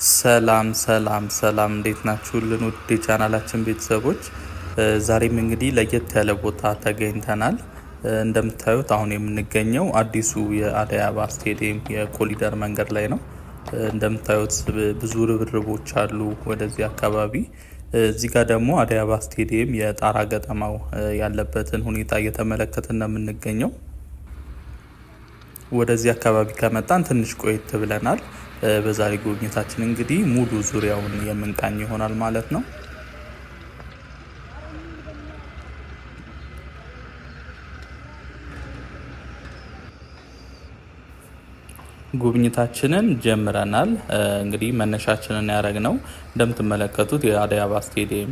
ሰላም ሰላም ሰላም እንዴት ናችሁልን? ውድ የቻናላችን ቤተሰቦች ዛሬም እንግዲህ ለየት ያለ ቦታ ተገኝተናል። እንደምታዩት አሁን የምንገኘው አዲሱ የአደይ አበባ ስቴዲየም የኮሊደር መንገድ ላይ ነው። እንደምታዩት ብዙ ርብርቦች አሉ ወደዚህ አካባቢ። እዚህ ጋር ደግሞ አደይ አበባ ስቴዲየም የጣራ ገጠማው ያለበትን ሁኔታ እየተመለከትን ነው የምንገኘው። ወደዚህ አካባቢ ከመጣን ትንሽ ቆየት ብለናል። በዛሬ ጉብኝታችን እንግዲህ ሙሉ ዙሪያውን የምንቃኝ ይሆናል ማለት ነው። ጉብኝታችንን ጀምረናል። እንግዲህ መነሻችንን ያደረግነው እንደምትመለከቱት የአደይ አበባ ስቴዲየም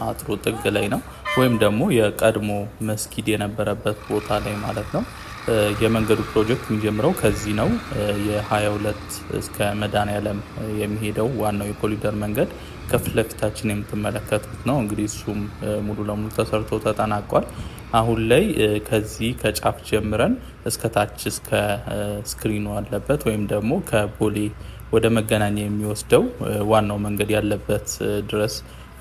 አጥሩ ጥግ ላይ ነው፣ ወይም ደግሞ የቀድሞ መስጊድ የነበረበት ቦታ ላይ ማለት ነው። የመንገዱ ፕሮጀክት የሚጀምረው ከዚህ ነው። የ22 እስከ መድኃኔዓለም የሚሄደው ዋናው የኮሪደር መንገድ ከፊት ለፊታችን የምትመለከቱት ነው። እንግዲህ እሱም ሙሉ ለሙሉ ተሰርቶ ተጠናቋል። አሁን ላይ ከዚህ ከጫፍ ጀምረን እስከ ታች እስከ ስክሪኑ አለበት ወይም ደግሞ ከቦሌ ወደ መገናኛ የሚወስደው ዋናው መንገድ ያለበት ድረስ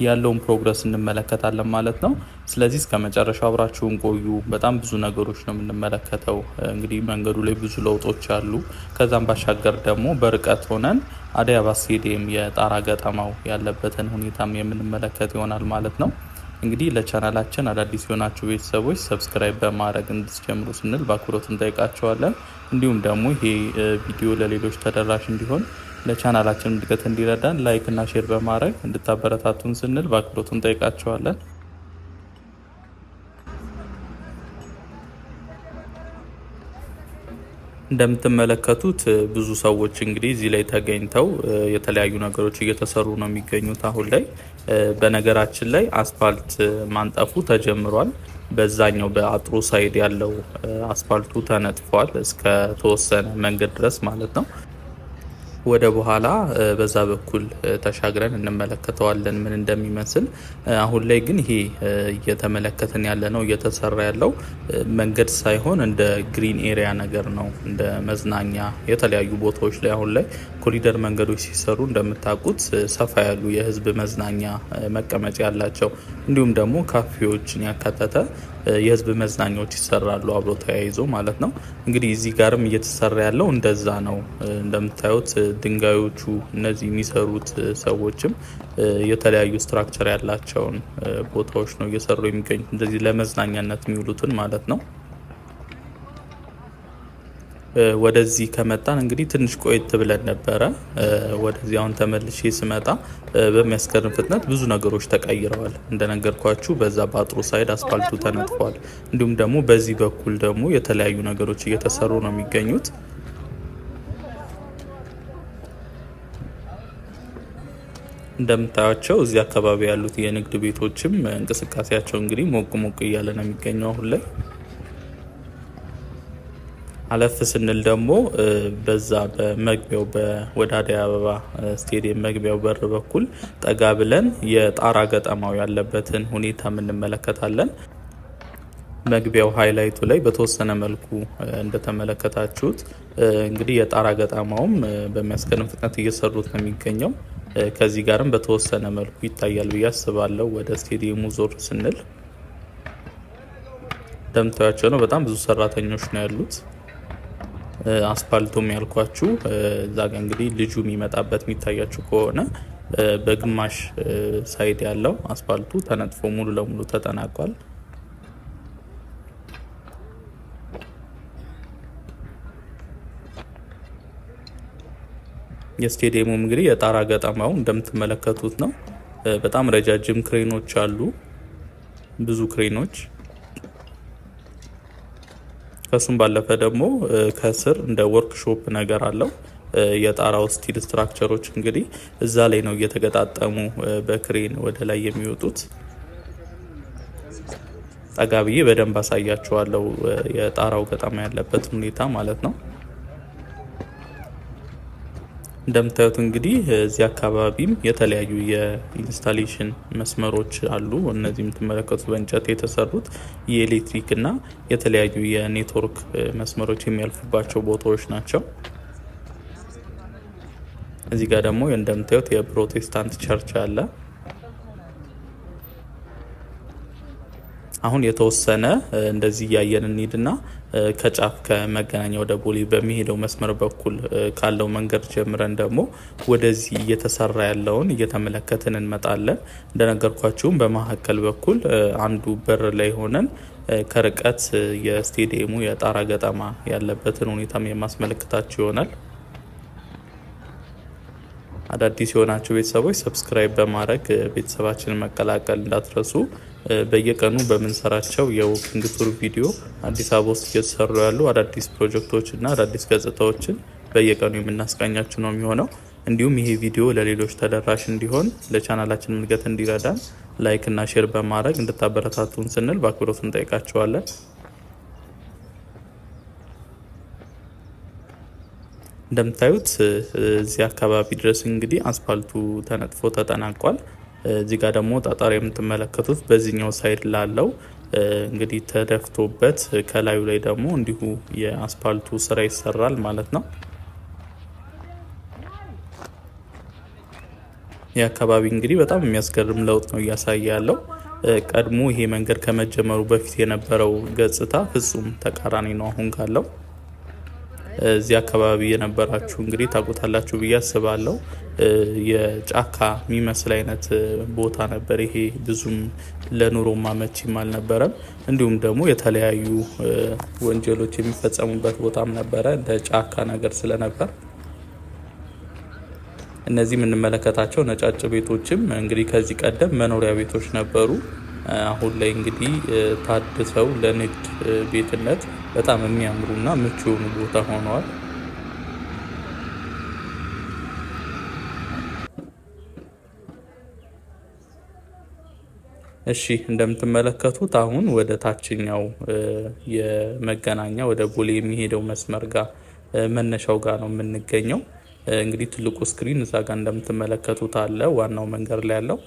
ያለውን ፕሮግረስ እንመለከታለን ማለት ነው። ስለዚህ እስከ መጨረሻው አብራችሁን ቆዩ። በጣም ብዙ ነገሮች ነው የምንመለከተው። እንግዲህ መንገዱ ላይ ብዙ ለውጦች አሉ። ከዛም ባሻገር ደግሞ በርቀት ሆነን አደይ አበባ ስቴዲየም የጣራ ገጠማው ያለበትን ሁኔታም የምንመለከት ይሆናል ማለት ነው። እንግዲህ ለቻናላችን አዳዲስ የሆናችሁ ቤተሰቦች ሰብስክራይብ በማድረግ እንድትጀምሩ ስንል በአክብሮት እንጠይቃቸዋለን። እንዲሁም ደግሞ ይሄ ቪዲዮ ለሌሎች ተደራሽ እንዲሆን ለቻናላችን እድገት እንዲረዳን ላይክ እና ሼር በማድረግ እንድታበረታቱን ስንል በአክብሮት እንጠይቃቸዋለን። እንደምትመለከቱት ብዙ ሰዎች እንግዲህ እዚህ ላይ ተገኝተው የተለያዩ ነገሮች እየተሰሩ ነው የሚገኙት አሁን ላይ። በነገራችን ላይ አስፋልት ማንጠፉ ተጀምሯል። በዛኛው በአጥሩ ሳይድ ያለው አስፋልቱ ተነጥፏል እስከ ተወሰነ መንገድ ድረስ ማለት ነው። ወደ በኋላ በዛ በኩል ተሻግረን እንመለከተዋለን ምን እንደሚመስል። አሁን ላይ ግን ይሄ እየተመለከትን ያለ ነው እየተሰራ ያለው መንገድ ሳይሆን እንደ ግሪን ኤሪያ ነገር ነው፣ እንደ መዝናኛ የተለያዩ ቦታዎች ላይ አሁን ላይ ኮሪደር መንገዶች ሲሰሩ እንደምታውቁት ሰፋ ያሉ የህዝብ መዝናኛ መቀመጫ ያላቸው እንዲሁም ደግሞ ካፌዎችን ያካተተ የህዝብ መዝናኛዎች ይሰራሉ አብሮ ተያይዞ ማለት ነው። እንግዲህ እዚህ ጋርም እየተሰራ ያለው እንደዛ ነው። እንደምታዩት ድንጋዮቹ እነዚህ የሚሰሩት ሰዎችም የተለያዩ ስትራክቸር ያላቸውን ቦታዎች ነው እየሰሩ የሚገኙት፣ እንደዚህ ለመዝናኛነት የሚውሉትን ማለት ነው። ወደዚህ ከመጣን እንግዲህ ትንሽ ቆየት ብለን ነበረ። ወደዚህ አሁን ተመልሼ ስመጣ በሚያስገርም ፍጥነት ብዙ ነገሮች ተቀይረዋል። እንደነገርኳችሁ በዛ በአጥሩ ሳይድ አስፋልቱ ተነጥፏል። እንዲሁም ደግሞ በዚህ በኩል ደግሞ የተለያዩ ነገሮች እየተሰሩ ነው የሚገኙት። እንደምታያቸው እዚህ አካባቢ ያሉት የንግድ ቤቶችም እንቅስቃሴያቸው እንግዲህ ሞቅ ሞቅ እያለ ነው የሚገኘው አሁን ላይ። አለፍ ስንል ደግሞ በዛ በመግቢያው ወደ አደይ አበባ ስቴዲየም መግቢያው በር በኩል ጠጋ ብለን የጣራ ገጠማው ያለበትን ሁኔታ እንመለከታለን። መግቢያው ሃይላይቱ ላይ በተወሰነ መልኩ እንደተመለከታችሁት እንግዲህ የጣራ ገጠማውም በሚያስገርም ፍጥነት እየሰሩት ነው የሚገኘው። ከዚህ ጋርም በተወሰነ መልኩ ይታያል ብዬ አስባለሁ። ወደ ስቴዲየሙ ዞር ስንል እንደምታያቸው ነው በጣም ብዙ ሰራተኞች ነው ያሉት። አስፓልቱም ያልኳችሁ እዛ ጋ እንግዲህ ልጁ የሚመጣበት የሚታያችሁ ከሆነ በግማሽ ሳይድ ያለው አስፓልቱ ተነጥፎ ሙሉ ለሙሉ ተጠናቋል። የስቴዲየሙ እንግዲህ የጣራ ገጠማው እንደምትመለከቱት ነው። በጣም ረጃጅም ክሬኖች አሉ፣ ብዙ ክሬኖች። ከሱም ባለፈ ደግሞ ከስር እንደ ወርክሾፕ ነገር አለው። የጣራው ስቲል ስትራክቸሮች እንግዲህ እዛ ላይ ነው እየተገጣጠሙ በክሬን ወደ ላይ የሚወጡት። ጠጋ ብዬ በደንብ አሳያችኋለሁ የጣራው ገጠማ ያለበት ሁኔታ ማለት ነው። እንደምታዩት እንግዲህ እዚህ አካባቢም የተለያዩ የኢንስታሌሽን መስመሮች አሉ። እነዚህ የምትመለከቱት በእንጨት የተሰሩት የኤሌክትሪክ እና የተለያዩ የኔትወርክ መስመሮች የሚያልፉባቸው ቦታዎች ናቸው። እዚህ ጋር ደግሞ እንደምታዩት የፕሮቴስታንት ቸርች አለ። አሁን የተወሰነ እንደዚህ እያየን እንሂድና ከጫፍ ከመገናኛ ወደ ቦሌ በሚሄደው መስመር በኩል ካለው መንገድ ጀምረን ደግሞ ወደዚህ እየተሰራ ያለውን እየተመለከትን እንመጣለን። እንደነገርኳችሁም በመካከል በኩል አንዱ በር ላይ ሆነን ከርቀት የስቴዲየሙ የጣራ ገጠማ ያለበትን ሁኔታም የማስመለከታችሁ ይሆናል። አዳዲስ የሆናችሁ ቤተሰቦች ሰብስክራይብ በማድረግ ቤተሰባችንን መቀላቀል እንዳትረሱ። በየቀኑ በምንሰራቸው የወኪንግ ቱር ቪዲዮ አዲስ አበባ ውስጥ እየተሰሩ ያሉ አዳዲስ ፕሮጀክቶች እና አዳዲስ ገጽታዎችን በየቀኑ የምናስቃኛችሁ ነው የሚሆነው። እንዲሁም ይሄ ቪዲዮ ለሌሎች ተደራሽ እንዲሆን ለቻናላችን እድገት እንዲረዳን ላይክ እና ሼር በማድረግ እንድታበረታቱን ስንል በአክብሮት እንጠይቃችኋለን። እንደምታዩት እዚህ አካባቢ ድረስ እንግዲህ አስፋልቱ ተነጥፎ ተጠናቋል። እዚህ ጋር ደግሞ ጠጠር የምትመለከቱት በዚህኛው ሳይድ ላለው እንግዲህ ተደፍቶበት ከላዩ ላይ ደግሞ እንዲሁ የአስፋልቱ ስራ ይሰራል ማለት ነው። ይህ አካባቢ እንግዲህ በጣም የሚያስገርም ለውጥ ነው እያሳየ ያለው። ቀድሞ ይሄ መንገድ ከመጀመሩ በፊት የነበረው ገጽታ ፍጹም ተቃራኒ ነው አሁን ካለው። እዚህ አካባቢ የነበራችሁ እንግዲህ ታውቁታላችሁ ብዬ አስባለሁ። የጫካ የሚመስል አይነት ቦታ ነበር ይሄ። ብዙም ለኑሮ አመቺም አልነበረም። እንዲሁም ደግሞ የተለያዩ ወንጀሎች የሚፈጸሙበት ቦታም ነበረ እንደ ጫካ ነገር ስለነበር። እነዚህ የምንመለከታቸው ነጫጭ ቤቶችም እንግዲህ ከዚህ ቀደም መኖሪያ ቤቶች ነበሩ። አሁን ላይ እንግዲህ ታድሰው ለንግድ ቤትነት በጣም የሚያምሩና ምቹ የሆኑ ቦታ ሆነዋል። እሺ እንደምትመለከቱት አሁን ወደ ታችኛው የመገናኛ ወደ ቦሌ የሚሄደው መስመር ጋር መነሻው ጋር ነው የምንገኘው። እንግዲህ ትልቁ ስክሪን እዛ ጋር እንደምትመለከቱት አለ። ዋናው መንገድ ላይ ያለው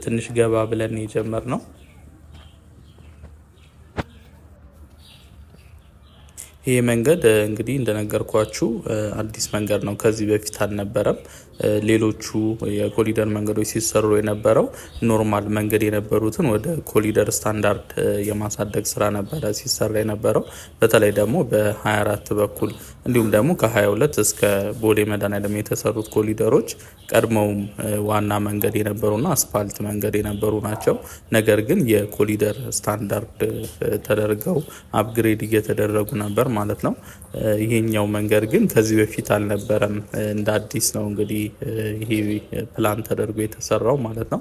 ትንሽ ገባ ብለን የጀመርነው ይሄ መንገድ እንግዲህ እንደነገርኳችሁ አዲስ መንገድ ነው። ከዚህ በፊት አልነበረም። ሌሎቹ የኮሊደር መንገዶች ሲሰሩ የነበረው ኖርማል መንገድ የነበሩትን ወደ ኮሊደር ስታንዳርድ የማሳደግ ስራ ነበረ ሲሰራ የነበረው። በተለይ ደግሞ በ24 በኩል እንዲሁም ደግሞ ከ22 እስከ ቦሌ መድኃኔዓለም የተሰሩት ኮሊደሮች ቀድመውም ዋና መንገድ የነበሩና አስፋልት መንገድ የነበሩ ናቸው። ነገር ግን የኮሊደር ስታንዳርድ ተደርገው አፕግሬድ እየተደረጉ ነበር ማለት ነው። ይሄኛው መንገድ ግን ከዚህ በፊት አልነበረም። እንደ አዲስ ነው እንግዲህ ይሄ ፕላን ተደርጎ የተሰራው ማለት ነው።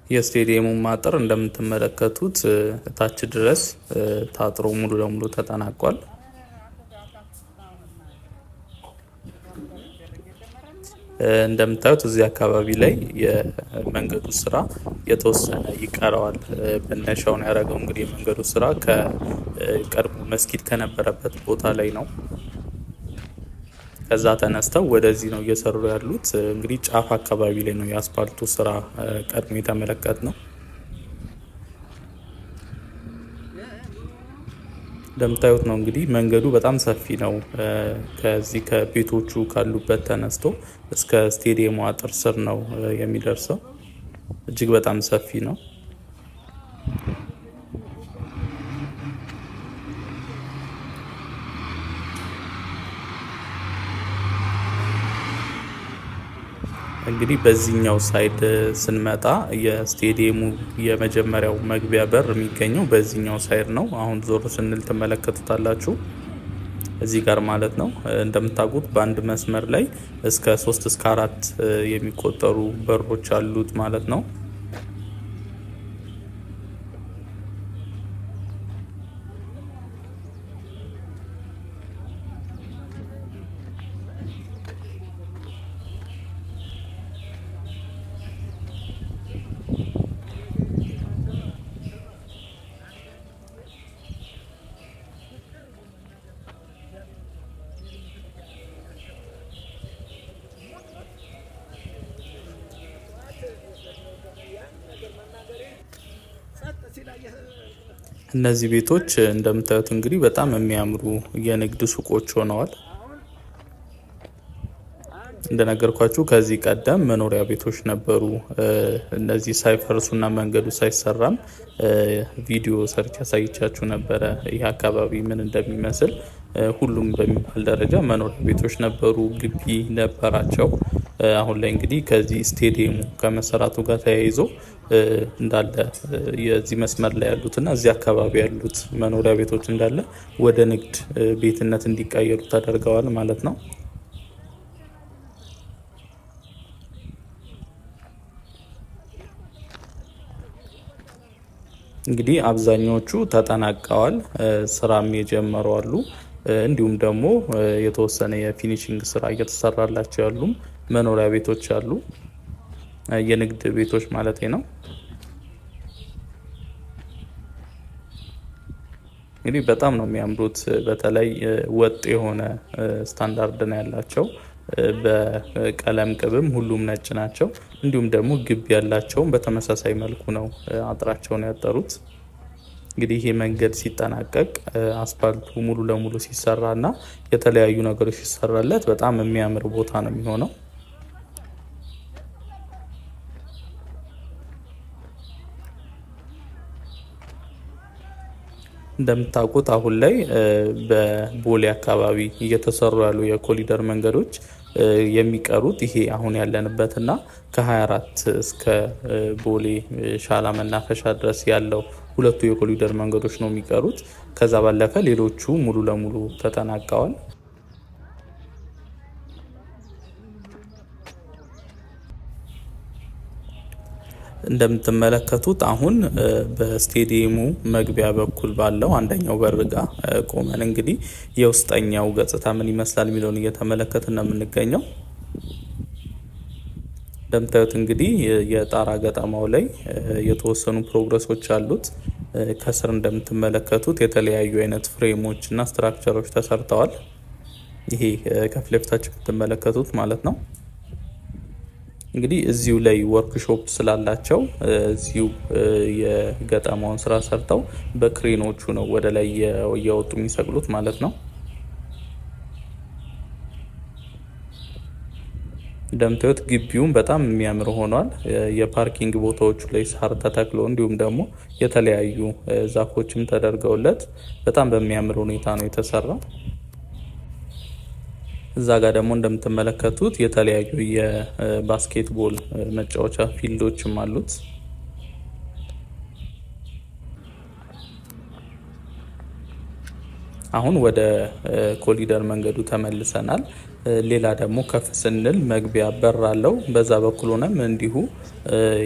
የስቴዲየሙ ማጠር እንደምትመለከቱት ታች ድረስ ታጥሮ ሙሉ ለሙሉ ተጠናቋል። እንደምታዩት እዚህ አካባቢ ላይ የመንገዱ ስራ የተወሰነ ይቀረዋል። መነሻውን ያደረገው እንግዲህ የመንገዱ ስራ ከቀድሞ መስጊድ ከነበረበት ቦታ ላይ ነው። ከዛ ተነስተው ወደዚህ ነው እየሰሩ ያሉት። እንግዲህ ጫፍ አካባቢ ላይ ነው የአስፓልቱ ስራ ቀድሞ የተመለከት ነው። እንደምታዩት ነው እንግዲህ መንገዱ በጣም ሰፊ ነው። ከዚህ ከቤቶቹ ካሉበት ተነስቶ እስከ ስቴዲየሙ አጥር ስር ነው የሚደርሰው። እጅግ በጣም ሰፊ ነው። እንግዲህ በዚህኛው ሳይድ ስንመጣ የስቴዲየሙ የመጀመሪያው መግቢያ በር የሚገኘው በዚህኛው ሳይድ ነው። አሁን ዞር ስንል ትመለከቱታላችሁ እዚህ ጋር ማለት ነው። እንደምታውቁት በአንድ መስመር ላይ እስከ 3 እስከ 4 የሚቆጠሩ በሮች አሉት ማለት ነው። እነዚህ ቤቶች እንደምታዩት እንግዲህ በጣም የሚያምሩ የንግድ ሱቆች ሆነዋል። እንደነገርኳችሁ ከዚህ ቀደም መኖሪያ ቤቶች ነበሩ። እነዚህ ሳይፈርሱና መንገዱ ሳይሰራም ቪዲዮ ሰርች ያሳይቻችሁ ነበረ ይህ አካባቢ ምን እንደሚመስል። ሁሉም በሚባል ደረጃ መኖሪያ ቤቶች ነበሩ፣ ግቢ ነበራቸው። አሁን ላይ እንግዲህ ከዚህ ስቴዲየሙ ከመሰራቱ ጋር ተያይዞ እንዳለ የዚህ መስመር ላይ ያሉትና እዚህ አካባቢ ያሉት መኖሪያ ቤቶች እንዳለ ወደ ንግድ ቤትነት እንዲቀየሩ ተደርገዋል ማለት ነው። እንግዲህ አብዛኞቹ ተጠናቀዋል፣ ስራም የጀመሩ አሉ። እንዲሁም ደግሞ የተወሰነ የፊኒሽንግ ስራ እየተሰራላቸው ያሉም መኖሪያ ቤቶች አሉ፣ የንግድ ቤቶች ማለት ነው። እንግዲህ በጣም ነው የሚያምሩት። በተለይ ወጥ የሆነ ስታንዳርድ ነው ያላቸው። በቀለም ቅብም ሁሉም ነጭ ናቸው። እንዲሁም ደግሞ ግቢ ያላቸውም በተመሳሳይ መልኩ ነው አጥራቸውን ያጠሩት። እንግዲህ ይሄ መንገድ ሲጠናቀቅ አስፋልቱ ሙሉ ለሙሉ ሲሰራ እና የተለያዩ ነገሮች ሲሰራለት በጣም የሚያምር ቦታ ነው የሚሆነው። እንደምታውቁት አሁን ላይ በቦሌ አካባቢ እየተሰሩ ያሉ የኮሪደር መንገዶች የሚቀሩት ይሄ አሁን ያለንበትና ከ24 እስከ ቦሌ ሻላ መናፈሻ ድረስ ያለው ሁለቱ የኮሪደር መንገዶች ነው የሚቀሩት። ከዛ ባለፈ ሌሎቹ ሙሉ ለሙሉ ተጠናቀዋል። እንደምትመለከቱት አሁን በስቴዲየሙ መግቢያ በኩል ባለው አንደኛው በር ጋር ቆመን እንግዲህ የውስጠኛው ገጽታ ምን ይመስላል የሚለውን እየተመለከትን ነው የምንገኘው። እንደምታዩት እንግዲህ የጣራ ገጠማው ላይ የተወሰኑ ፕሮግረሶች አሉት። ከስር እንደምትመለከቱት የተለያዩ አይነት ፍሬሞች እና ስትራክቸሮች ተሰርተዋል። ይሄ ከፊት ለፊታችሁ የምትመለከቱት ማለት ነው። እንግዲህ እዚሁ ላይ ወርክሾፕ ስላላቸው እዚሁ የገጠማውን ስራ ሰርተው በክሬኖቹ ነው ወደ ላይ እያወጡ የሚሰቅሉት ማለት ነው። እንደምታዩት ግቢውም በጣም የሚያምር ሆኗል። የፓርኪንግ ቦታዎቹ ላይ ሳር ተተክሎ እንዲሁም ደግሞ የተለያዩ ዛፎችም ተደርገውለት በጣም በሚያምር ሁኔታ ነው የተሰራው። እዛ ጋር ደግሞ እንደምትመለከቱት የተለያዩ የባስኬትቦል መጫወቻ ፊልዶችም አሉት። አሁን ወደ ኮሪደር መንገዱ ተመልሰናል። ሌላ ደግሞ ከፍ ስንል መግቢያ በር አለው። በዛ በኩል ሆነም እንዲሁ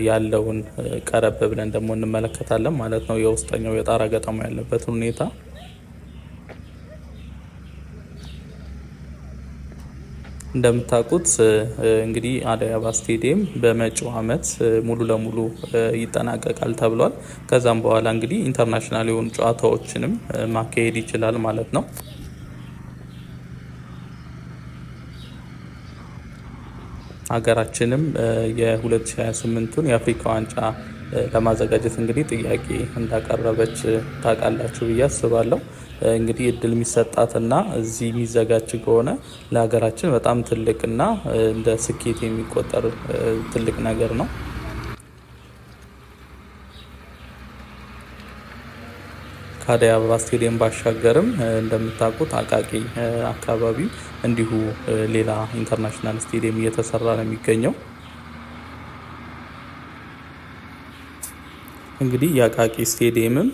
ያለውን ቀረብ ብለን ደግሞ እንመለከታለን ማለት ነው። የውስጠኛው የጣራ ገጠማ ያለበትን ሁኔታ እንደምታውቁት እንግዲህ አደይ አበባ ስቴዲየም በመጪው ዓመት ሙሉ ለሙሉ ይጠናቀቃል ተብሏል። ከዛም በኋላ እንግዲህ ኢንተርናሽናል የሆኑ ጨዋታዎችንም ማካሄድ ይችላል ማለት ነው። ሀገራችንም የ2028ቱን የአፍሪካ ዋንጫ ለማዘጋጀት እንግዲህ ጥያቄ እንዳቀረበች ታውቃላችሁ ብዬ አስባለሁ። እንግዲህ እድል የሚሰጣትና እዚህ የሚዘጋጅ ከሆነ ለሀገራችን በጣም ትልቅና እንደ ስኬት የሚቆጠር ትልቅ ነገር ነው። ከአደይ አበባ ስቴዲየም ባሻገርም እንደምታውቁት አቃቂ አካባቢ እንዲሁ ሌላ ኢንተርናሽናል ስቴዲየም እየተሰራ ነው የሚገኘው። እንግዲህ የአቃቂ ስቴዲየምም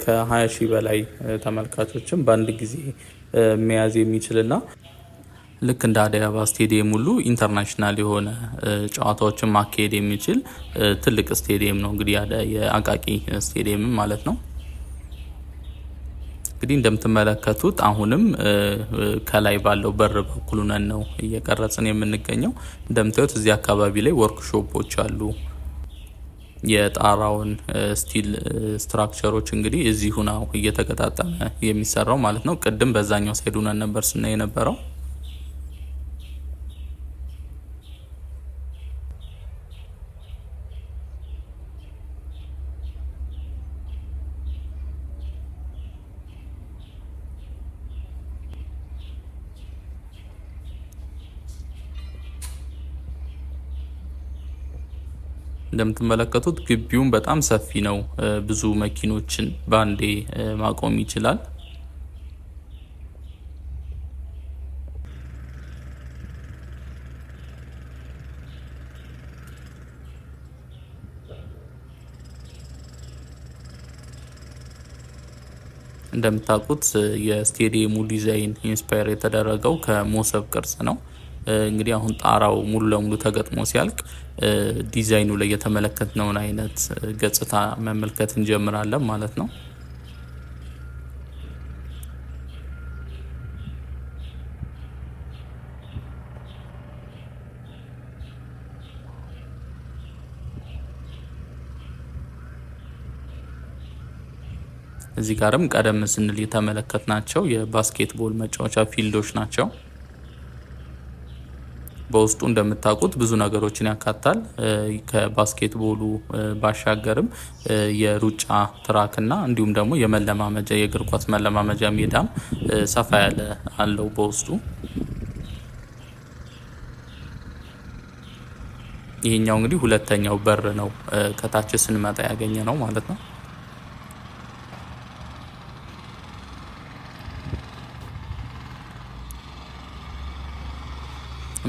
ከ20 ሺህ በላይ ተመልካቾችን በአንድ ጊዜ መያዝ የሚችልና ልክ እንደ አደይ አበባ ስቴዲየም ሁሉ ኢንተርናሽናል የሆነ ጨዋታዎችን ማካሄድ የሚችል ትልቅ ስቴዲየም ነው። እንግዲህ የአቃቂ ስቴዲየም ማለት ነው። እንግዲህ እንደምትመለከቱት አሁንም ከላይ ባለው በር በኩል ነን ነው እየቀረጽን የምንገኘው። እንደምታዩት እዚህ አካባቢ ላይ ወርክሾፖች አሉ። የጣራውን ስቲል ስትራክቸሮች እንግዲህ እዚሁ ነው እየተገጣጠመ የሚሰራው ማለት ነው። ቅድም በዛኛው ሳይድ ሆነን ነበር ስናይ የነበረው። እንደምትመለከቱት ግቢውን በጣም ሰፊ ነው። ብዙ መኪኖችን በአንዴ ማቆም ይችላል። እንደምታውቁት የስቴዲየሙ ዲዛይን ኢንስፓየር የተደረገው ከሞሰብ ቅርጽ ነው። እንግዲህ አሁን ጣራው ሙሉ ለሙሉ ተገጥሞ ሲያልቅ ዲዛይኑ ላይ የተመለከትነውን አይነት ገጽታ መመልከት እንጀምራለን ማለት ነው። እዚህ ጋርም ቀደም ስንል የተመለከትናቸው የባስኬትቦል መጫወቻ ፊልዶች ናቸው። በውስጡ እንደምታውቁት ብዙ ነገሮችን ያካታል። ከባስኬትቦሉ ባሻገርም የሩጫ ትራክና እንዲሁም ደግሞ የመለማመጃ የእግር ኳስ መለማመጃ ሜዳም ሰፋ ያለ አለው በውስጡ። ይሄኛው እንግዲህ ሁለተኛው በር ነው፣ ከታች ስንመጣ ያገኘ ነው ማለት ነው።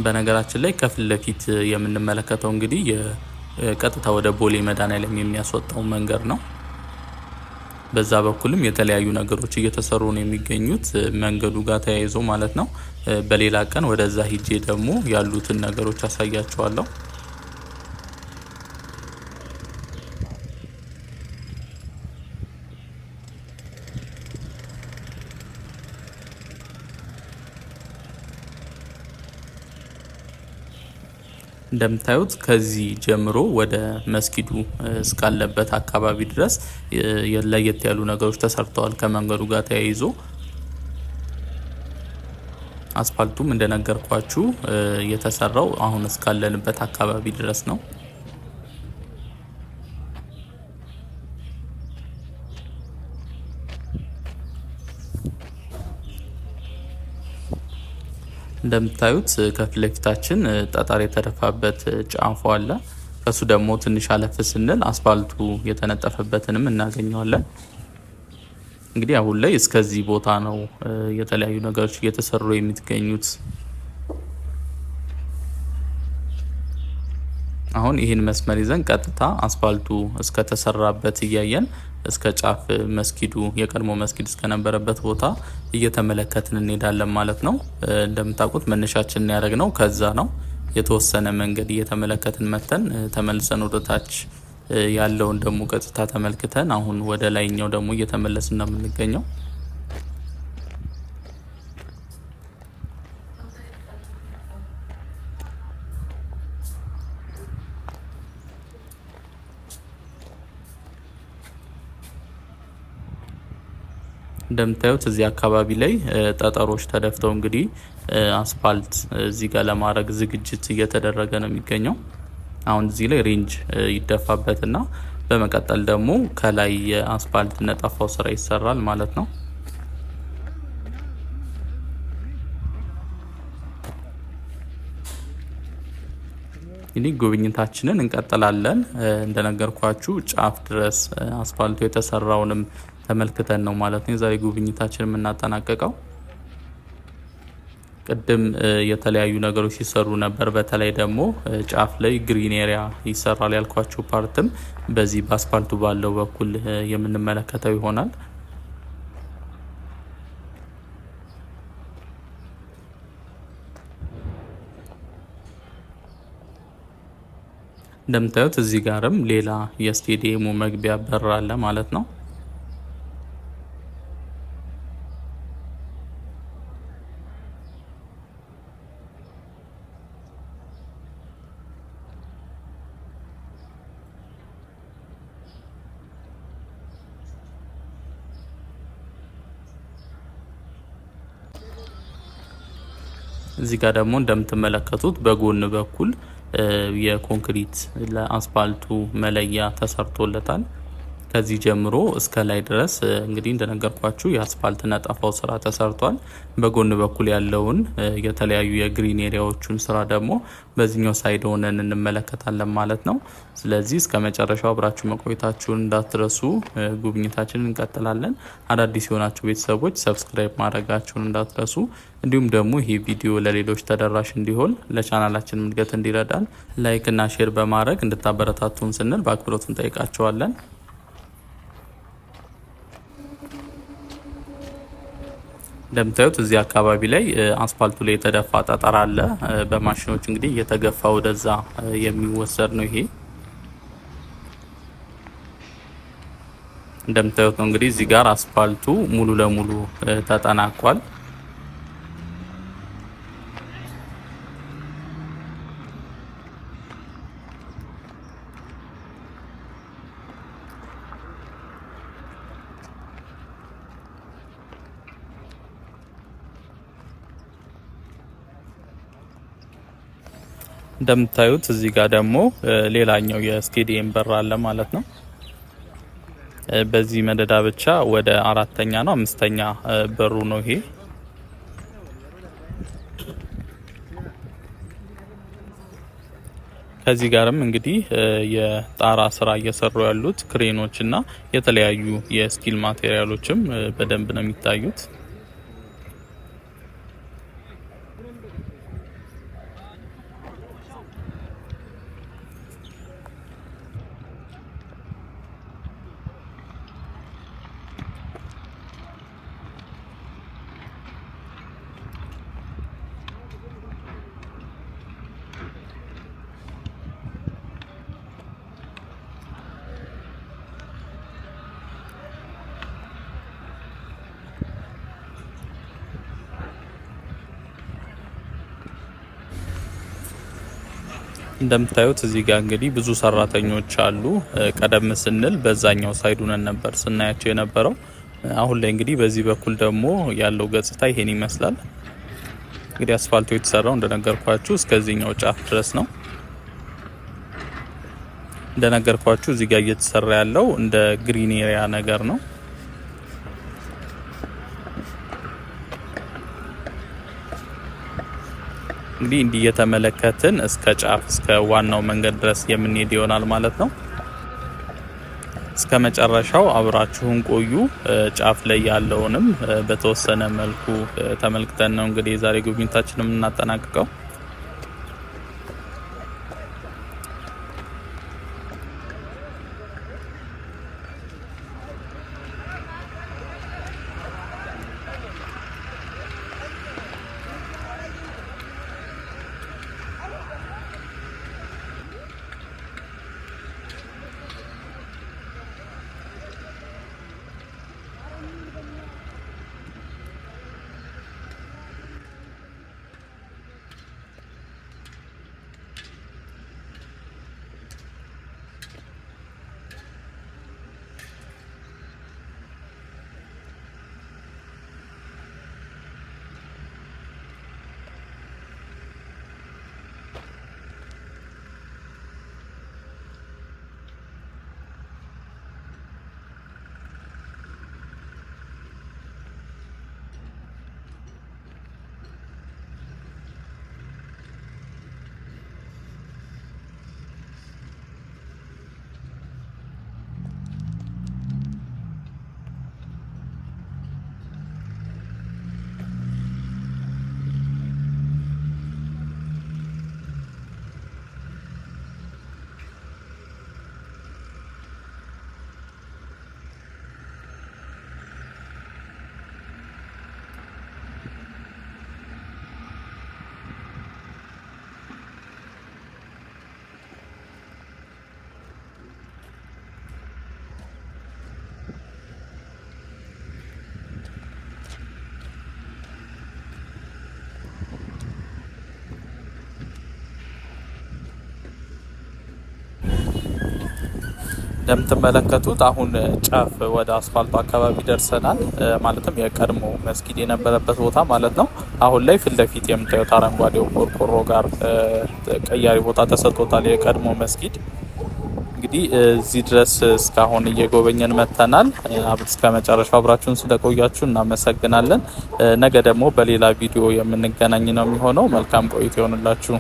በነገራችን ላይ ከፊት ለፊት የምንመለከተው እንግዲህ ቀጥታ ወደ ቦሌ መድኃኔዓለም የሚያስወጣው መንገድ ነው። በዛ በኩልም የተለያዩ ነገሮች እየተሰሩ ነው የሚገኙት መንገዱ ጋር ተያይዞ ማለት ነው። በሌላ ቀን ወደዛ ሂጄ ደግሞ ያሉትን ነገሮች አሳያቸዋለሁ። እንደምታዩት ከዚህ ጀምሮ ወደ መስጊዱ እስካለበት አካባቢ ድረስ ለየት ያሉ ነገሮች ተሰርተዋል ከመንገዱ ጋር ተያይዞ። አስፋልቱም እንደነገርኳችሁ የተሰራው አሁን እስካለንበት አካባቢ ድረስ ነው። እንደምታዩት ከፊት ለፊታችን ጠጠር የተደፋበት ጫፉ አለ። ከሱ ደግሞ ትንሽ አለፍ ስንል አስፋልቱ የተነጠፈበትንም እናገኘዋለን። እንግዲህ አሁን ላይ እስከዚህ ቦታ ነው የተለያዩ ነገሮች እየተሰሩ የሚገኙት። አሁን ይህን መስመር ይዘን ቀጥታ አስፋልቱ እስከተሰራበት እያየን እስከ ጫፍ መስጊዱ የቀድሞ መስጊድ እስከነበረበት ቦታ እየተመለከትን እንሄዳለን ማለት ነው። እንደምታውቁት መነሻችንን ያደረግነው ከዛ ነው። የተወሰነ መንገድ እየተመለከትን መተን ተመልሰን ወደ ታች ያለውን ደግሞ ገጽታ ተመልክተን አሁን ወደ ላይኛው ደግሞ እየተመለስን ነው የምንገኘው። እንደምታዩት እዚህ አካባቢ ላይ ጠጠሮች ተደፍተው እንግዲህ አስፋልት እዚህ ጋር ለማድረግ ዝግጅት እየተደረገ ነው የሚገኘው። አሁን እዚህ ላይ ሬንጅ ይደፋበትና በመቀጠል ደግሞ ከላይ የአስፋልት ነጠፋው ስራ ይሰራል ማለት ነው። እንግዲህ ጉብኝታችንን እንቀጥላለን። እንደነገርኳችሁ ጫፍ ድረስ አስፋልቱ የተሰራውንም ተመልክተን ነው ማለት ነው የዛሬ ጉብኝታችን የምናጠናቀቀው። ቅድም የተለያዩ ነገሮች ሲሰሩ ነበር። በተለይ ደግሞ ጫፍ ላይ ግሪን ኤሪያ ይሰራል ያልኳችሁ ፓርትም በዚህ በአስፋልቱ ባለው በኩል የምንመለከተው ይሆናል። እንደምታዩት እዚህ ጋርም ሌላ የስቴዲየሙ መግቢያ በር አለ ማለት ነው። እዚህ ጋር ደግሞ እንደምትመለከቱት በጎን በኩል የኮንክሪት ለአስፋልቱ መለያ ተሰርቶለታል። ከዚህ ጀምሮ እስከ ላይ ድረስ እንግዲህ እንደነገርኳችሁ የአስፋልት ነጠፋው ስራ ተሰርቷል። በጎን በኩል ያለውን የተለያዩ የግሪን ኤሪያዎቹን ስራ ደግሞ በዚህኛው ሳይድ ሆነን እንመለከታለን ማለት ነው። ስለዚህ እስከ መጨረሻው አብራችሁ መቆየታችሁን እንዳትረሱ። ጉብኝታችንን እንቀጥላለን። አዳዲስ የሆናችሁ ቤተሰቦች ሰብስክራይብ ማድረጋችሁን እንዳትረሱ። እንዲሁም ደግሞ ይህ ቪዲዮ ለሌሎች ተደራሽ እንዲሆን ለቻናላችን እድገት እንዲረዳን ላይክ እና ሼር በማድረግ እንድታበረታቱን ስንል በአክብሮት እንጠይቃችኋለን። እንደምታዩት እዚህ አካባቢ ላይ አስፋልቱ ላይ የተደፋ ጠጠር አለ። በማሽኖች እንግዲህ እየተገፋ ወደዛ የሚወሰድ ነው። ይሄ እንደምታዩት ነው እንግዲህ እዚህ ጋር አስፋልቱ ሙሉ ለሙሉ ተጠናቋል። እንደምታዩት እዚህ ጋር ደግሞ ሌላኛው የስቴዲየም በር አለ ማለት ነው። በዚህ መደዳ ብቻ ወደ 4ኛ ነው 5ኛ በሩ ነው ይሄ። ከዚህ ጋርም እንግዲህ የጣራ ስራ እየሰሩ ያሉት ክሬኖች እና የተለያዩ የስቲል ማቴሪያሎችም በደንብ ነው የሚታዩት። እንደምታዩት እዚህ ጋር እንግዲህ ብዙ ሰራተኞች አሉ። ቀደም ስንል በዛኛው ሳይዱን ነበር ስናያቸው የነበረው። አሁን ላይ እንግዲህ በዚህ በኩል ደግሞ ያለው ገጽታ ይሄን ይመስላል። እንግዲህ አስፋልቱ የተሰራው እንደነገርኳችሁ እስከዚህኛው ጫፍ ድረስ ነው። እንደነገርኳችሁ እዚህ ጋር እየተሰራ ያለው እንደ ግሪን ኤሪያ ነገር ነው። እንግዲህ እንዲህ እየተመለከትን እስከ ጫፍ እስከ ዋናው መንገድ ድረስ የምንሄድ ይሆናል ማለት ነው። እስከ መጨረሻው አብራችሁን ቆዩ። ጫፍ ላይ ያለውንም በተወሰነ መልኩ ተመልክተን ነው እንግዲህ የዛሬ ጉብኝታችንን የምናጠናቅቀው። እንደምትመለከቱት አሁን ጫፍ ወደ አስፋልቱ አካባቢ ደርሰናል። ማለትም የቀድሞ መስጊድ የነበረበት ቦታ ማለት ነው። አሁን ላይ ፊት ለፊት የምታዩት አረንጓዴው ቆርቆሮ ጋር ቀያሪ ቦታ ተሰጥቶታል የቀድሞ መስጊድ። እንግዲህ እዚህ ድረስ እስካሁን እየጎበኘን መጥተናል። እስከ መጨረሻው አብራችሁን ስለቆያችሁ እናመሰግናለን። ነገ ደግሞ በሌላ ቪዲዮ የምንገናኝ ነው የሚሆነው። መልካም ቆይታ ይሆንላችሁ።